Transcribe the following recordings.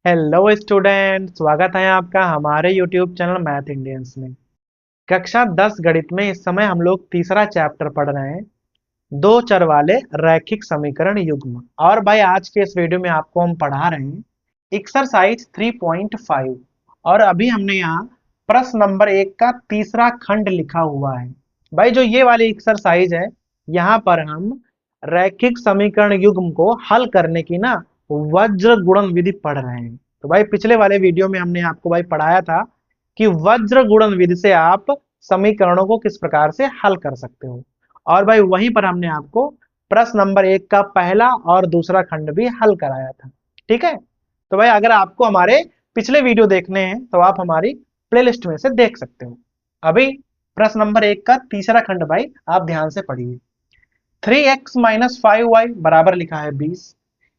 Hello student, स्वागत है आपका हमारे यूट्यूब चैनल मैथ इंडियंस में। कक्षा 10 गणित में इस समय हम लोग तीसरा चैप्टर पढ़ रहे हैं, दो चर वाले रैखिक समीकरण युग्म। और भाई आज के इस वीडियो में आपको हम पढ़ा रहे हैं एक्सरसाइज 3.5। और अभी हमने यहाँ प्रश्न नंबर 1 का तीसरा खंड लिखा हुआ है। भाई जो ये वाली एक्सरसाइज है, यहाँ पर हम रैखिक समीकरण युग्म को हल करने की ना वज्र गुणन विधि पढ़ रहे हैं। तो भाई पिछले वाले वीडियो में हमने आपको भाई पढ़ाया था कि वज्र गुणन विधि से आप समीकरणों को किस प्रकार से हल कर सकते हो। और भाई वहीं पर हमने आपको प्रश्न नंबर 1 का पहला और दूसरा खंड भी हल कराया था। ठीक है, तो भाई अगर आपको हमारे पिछले वीडियो देखने हैं तो आप हमारी प्लेलिस्ट में से देख सकते हो। अभी प्रश्न नंबर 1 का तीसरा खंड भाई आप ध्यान से पढ़िए। 3x माइनस 5y बराबर लिखा है 20।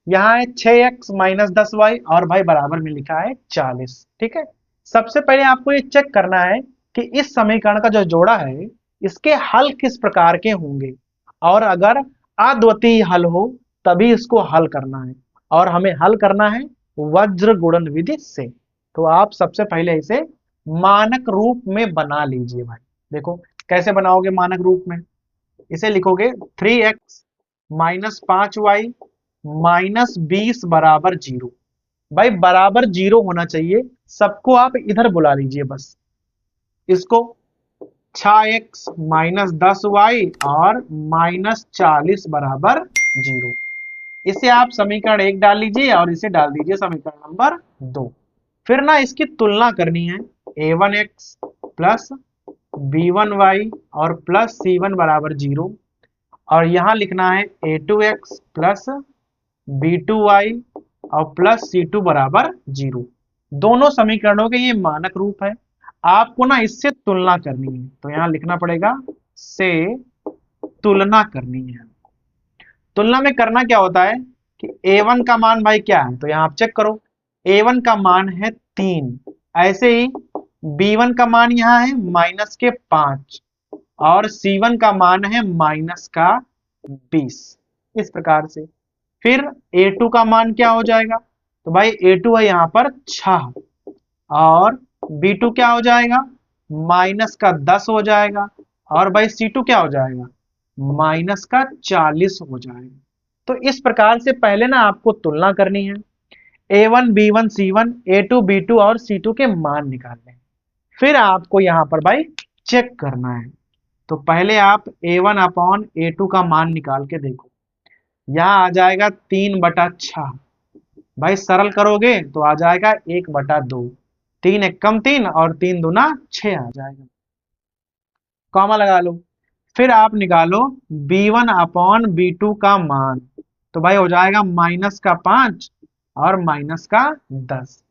यहाँ है 6x माइनस 10y और भाई बराबर में लिखा है 40। ठीक है, सबसे पहले आपको ये चेक करना है कि इस समीकरण का जो जोड़ा है इसके हल किस प्रकार के होंगे, और अगर अद्वितीय हल हो तभी इसको हल करना है, और हमें हल करना है वज्र गुणन विधि से। तो आप सबसे पहले इसे मानक रूप में बना लीजिए। भाई देखो कैसे बनाओगे मानक रूप में। इसे लिखोगे 3x माइनस 5y माइनस 20 बराबर 0। भाई बराबर 0 होना चाहिए, सबको आप इधर बुला लीजिए बस। इसको 6x माइनस 10y और माइनस 40 बराबर 0। इसे आप समीकरण 1 डाल लीजिए और इसे डाल दीजिए समीकरण नंबर 2। फिर ना इसकी तुलना करनी है। a1x प्लस b1y और प्लस c1 बराबर 0, और यहां लिखना है a2x प्लस b2y और प्लस c2 बराबर 0। दोनों समीकरणों के ये मानक रूप है, आपको ना इससे तुलना करनी है। तो यहां लिखना पड़ेगा से तुलना करनी है। तुलना में करना क्या होता है कि a1 का मान भाई क्या है, तो यहां आप चेक करो। a1 का मान है 3। ऐसे ही b1 का मान यहां है माइनस के 5 और c1 का मान है माइनस का 20। इस प्रकार से फिर a2 का मान क्या हो जाएगा, तो भाई a2 है यहाँ पर 6 और b2 क्या हो जाएगा माइनस का 10 हो जाएगा, और भाई c2 क्या हो जाएगा माइनस का 40 हो जाएगा। तो इस प्रकार से पहले ना आपको तुलना करनी है। a1 b1 c1 a2 b2 और c2 के मान निकालने हैं। फिर आपको यहाँ पर भाई चेक करना है। तो पहले आप a1 अपॉन a2 का मान निकाल के देखो। यहाँ आ जाएगा 3/6। भाई सरल करोगे तो आ जाएगा 1/2। 3 एकम 3 और 3 दूना 6 आ जाएगा। कॉमा लगा लो। फिर आप निकालो b1 अपॉन b2 का मान। तो भाई हो जाएगा माइनस का 5 और माइनस का 10।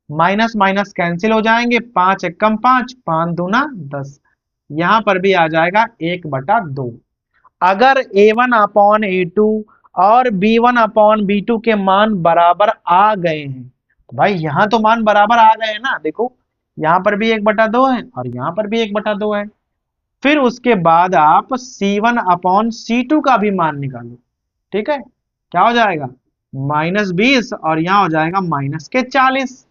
माइनस माइनस कैंसिल हो जाएंगे, 5 एकम 5 5 दूना 10। यहां पर भी आ जाएगा 1/2। अगर a1 अपॉन a2 और b1 अपॉन b2 के मान बराबर आ गए हैं, तो भाई यहां तो मान बराबर आ गए हैं ना। देखो यहां पर भी 1/2 है और यहां पर भी 1/2 है। फिर उसके बाद आप c1 अपॉन c2 का भी मान निकालो। ठीक है, क्या हो जाएगा -20 और यहां हो जाएगा माइनस के 40।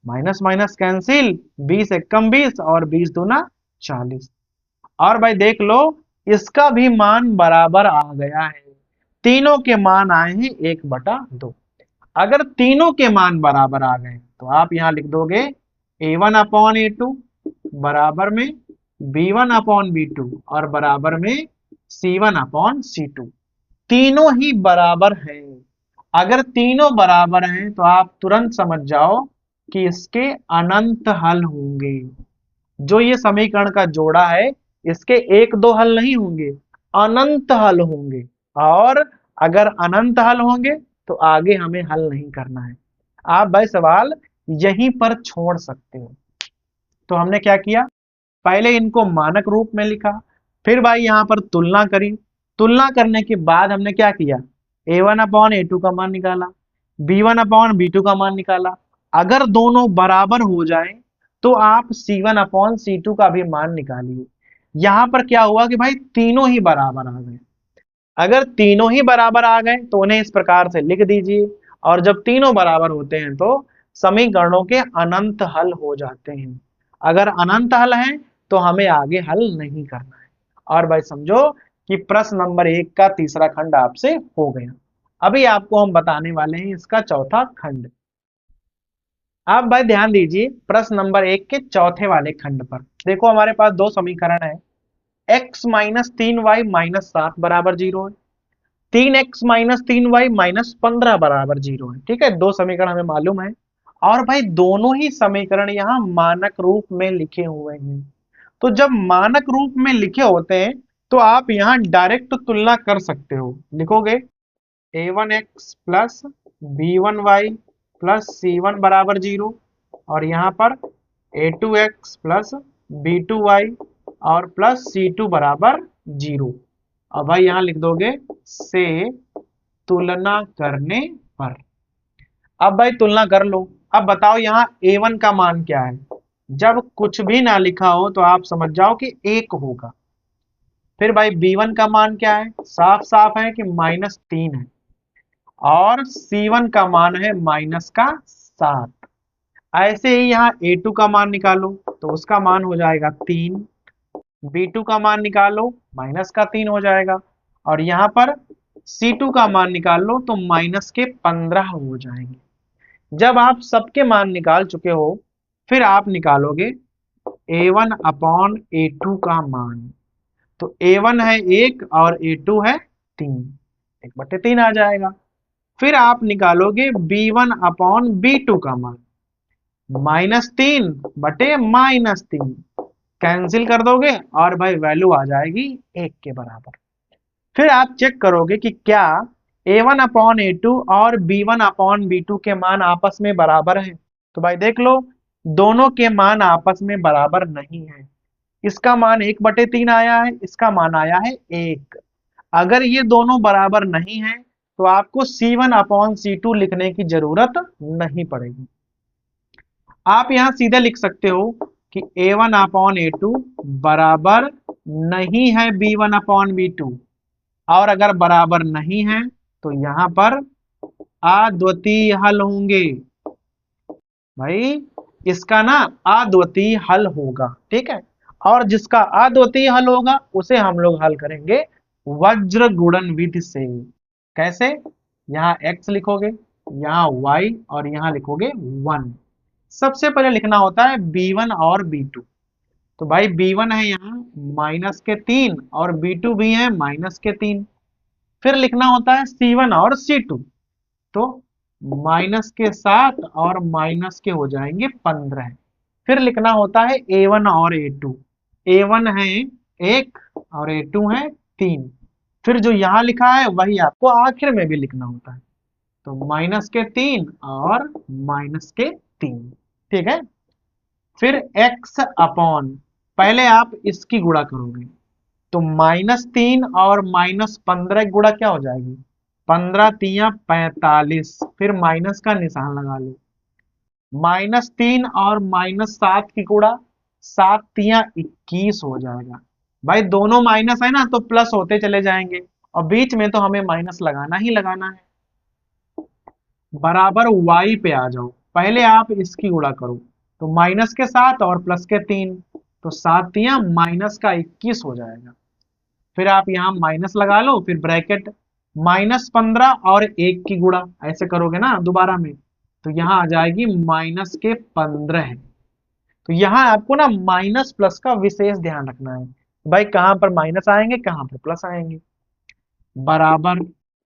माइनस माइनस कैंसिल, 20 एकम 20 और 20 दूना 40। और भाई देख लो इसका भी मान बराबर आ गया है। तीनों के मान आए हैं 1/2। अगर तीनों के मान बराबर आ गए तो आप यहां लिख दोगे a1 अपॉन a2 बराबर में b1 अपॉन b2 और बराबर में c1 अपॉन c2। तीनों ही बराबर हैं। अगर तीनों बराबर हैं तो आप तुरंत समझ जाओ कि इसके अनंत हल होंगे। जो ये समीकरण का जोड़ा है इसके एक दो हल नहीं होंगे, अनंत हल होंगे। और अगर अनंत हल होंगे तो आगे हमें हल नहीं करना है। आप भाई सवाल यहीं पर छोड़ सकते हो। तो हमने क्या किया, पहले इनको मानक रूप में लिखा, फिर भाई यहां पर तुलना करी। तुलना करने के बाद हमने क्या किया, a1 अपॉन a2 का मान निकाला, b1 अपॉन b2 का मान निकाला। अगर दोनों बराबर हो जाए तो आप c1 अपॉन c2 का भी मान निकालिए। यहां पर क्या हुआ कि भाई तीनों ही बराबर आ गए। अगर तीनों ही बराबर आ गए तो उन्हें इस प्रकार से लिख दीजिए, और जब तीनों बराबर होते हैं तो समीकरणों के अनंत हल हो जाते हैं। अगर अनंत हल है तो हमें आगे हल नहीं करना है। और भाई समझो कि प्रश्न नंबर 1 का तीसरा खंड आपसे हो गया। अभी आपको हम बताने वाले हैं इसका चौथा खंड। आप भाई ध्यान दीजिए प्रश्न नंबर 1 के चौथे वाले खंड पर। देखो हमारे पास दो समीकरण है, x माइनस 3y माइनस 7 बराबर 0 है, 3x माइनस 3y माइनस 15 बराबर 0 है। ठीक है, दो समीकरण हमें मालूम है। और भाई दोनों ही समीकरण यहाँ मानक रूप में लिखे हुए हैं। तो जब मानक रूप में लिखे होते हैं तो आप यहाँ डायरेक्ट तुलना कर सकते हो। लिखोगे a1x plus b1y plus c1 बराबर 0 और यहाँ पर a2x प्लस b2y और प्लस c2 बराबर 0। अब भाई यहाँ लिख दोगे से तुलना करने पर। अब भाई तुलना कर लो। अब बताओ यहाँ a1 का मान क्या है। जब कुछ भी ना लिखा हो तो आप समझ जाओ कि 1 होगा। फिर भाई b1 का मान क्या है, साफ साफ है कि -3 है। और c1 का मान है -7। ऐसे ही यहाँ a2 का मान निकालो तो उसका मान हो जाएगा 3, b2 का मान निकालो -3 हो जाएगा और यहाँ पर c2 का मान निकाल लो तो -15 हो जाएंगे। जब आप सबके मान निकाल चुके हो फिर आप निकालोगे a1 अपॉन a2 का मान। तो a1 है 1 और a2 है 3, 1/3 आ जाएगा। फिर आप निकालोगे b1 अपॉन b2 का मान, -3 बटे -3 कैंसिल कर दोगे और भाई वैल्यू आ जाएगी 1 के बराबर। फिर आप चेक करोगे कि क्या a1 अपॉन a2 और b1 अपॉन b2 के मान आपस में बराबर है। तो भाई देख लो दोनों के मान आपस में बराबर नहीं है। इसका मान 1/3 आया है, इसका मान आया है 1। अगर ये दोनों बराबर नहीं है तो आपको c1 अपॉन c2 लिखने की जरूरत नहीं पड़ेगी। आप यहां सीधे लिख सकते हो कि a1 अपॉन a2 बराबर नहीं है b1 अपॉन b2। और अगर बराबर नहीं है तो यहां पर अद्वितीय हल होंगे। भाई इसका ना अद्वितीय हल होगा। ठीक है, और जिसका अद्वितीय हल होगा उसे हम लोग हल करेंगे वज्र गुणन विधि से। कैसे, यहाँ x लिखोगे, यहाँ y और यहाँ लिखोगे 1। सबसे पहले लिखना होता है b1 और b2। तो भाई b1 है यहाँ -3 और b2 भी है -3। फिर लिखना होता है c1 और c2। तो -7 और माइनस के हो जाएंगे 15। फिर लिखना होता है a1 और a2। a1 है 1 और a2 है 3। फिर जो यहाँ लिखा है वही आपको आखिर में भी लिखना होता है। तो -3 और -3। ठीक है, फिर x अपॉन, पहले आप इसकी गुणा करोगे तो -3 और -15 की गुणा क्या हो जाएगी, 15 तिया 45। फिर माइनस का निशान लगा लो। -3 और -7 की गुणा 7 तिया 21 हो जाएगा। भाई दोनों माइनस है ना तो प्लस होते चले जाएंगे और बीच में तो हमें माइनस लगाना ही लगाना है। बराबर y पे आ जाओ, पहले आप इसकी गुणा करो तो माइनस के 7 और प्लस के 3, तो 7 तिया -21 हो जाएगा। फिर आप यहाँ माइनस लगा लो, फिर ब्रैकेट -15 और 1 की गुणा ऐसे करोगे ना दोबारा में तो यहाँ आ जाएगी -15। तो यहाँ आपको ना माइनस प्लस का विशेष ध्यान रखना है। भाई कहाँ पर माइनस आएंगे कहाँ पर प्लस आएंगे। बराबर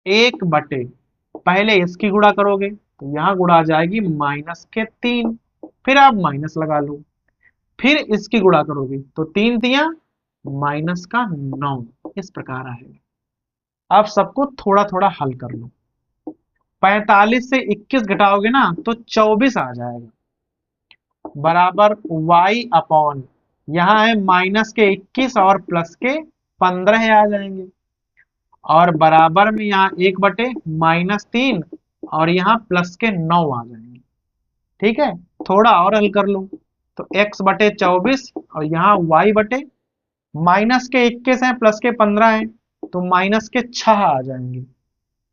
1/, पहले इसकी गुणा करोगे तो यहाँ गुणा आ जाएगी -3। फिर आप माइनस लगा लो, फिर इसकी गुणा करोगे तो 3 तिया -9। इस प्रकार आएगा। अब सबको थोड़ा थोड़ा हल कर लो। 45 से 21 घटाओगे ना तो 24 आ जाएगा। बराबर y अपॉन, यहाँ है माइनस के 21 और प्लस के 15 आ जाएंगे। और बराबर में यहाँ 1/-3 और यहाँ प्लस के 9 आ जाएंगे। ठीक है, थोड़ा और हल कर लो तो x/24 और यहाँ y/, माइनस के 21 है प्लस के 15 है तो माइनस के 6 आ जाएंगे।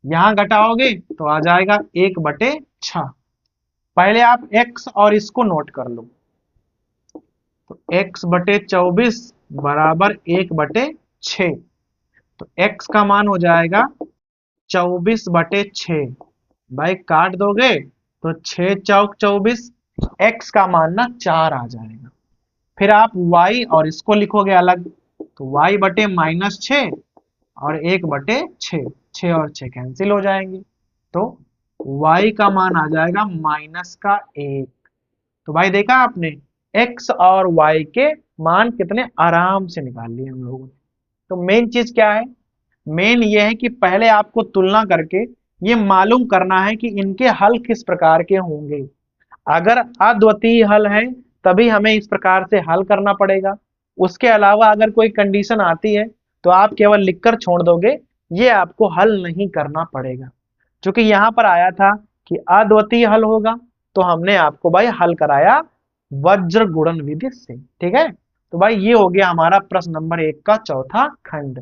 यहाँ घटाओगे तो आ जाएगा 1/6। पहले आप x और इसको नोट कर लो। तो x बटे 24 बराबर 1/6। तो x का मान हो जाएगा 24/6। भाई काट दोगे तो 6 × 4 = 24। x का मान ना 4 आ जाएगा। फिर आप y और इसको लिखोगे अलग। तो y बटे -6 और 1/6। 6 और 6 कैंसिल हो जाएंगे। तो y का मान आ जाएगा -1। तो भाई देखा आपने, x और y के मान कितने आराम से निकाल लिए हम लोगों ने। तो मेन चीज क्या है? मेन ये है कि पहले आपको तुलना करके ये मालूम करना है कि इनके हल किस प्रकार के होंगे। अगर अद्वितीय हल है तभी हमें इस प्रकार से हल करना पड़ेगा। उसके अलावा अगर कोई कंडीशन आती है तो आप केवल लिखकर छोड़ दोगे, ये आपको हल नहीं करना पड़ेगा। क्योंकि यहाँ पर आया था कि अद्वितीय हल होगा, तो हमने आपको भाई हल कराया वज्र गुणन विधि से। ठीक है, तो भाई ये हो गया हमारा प्रश्न नंबर 1 का चौथा खंड।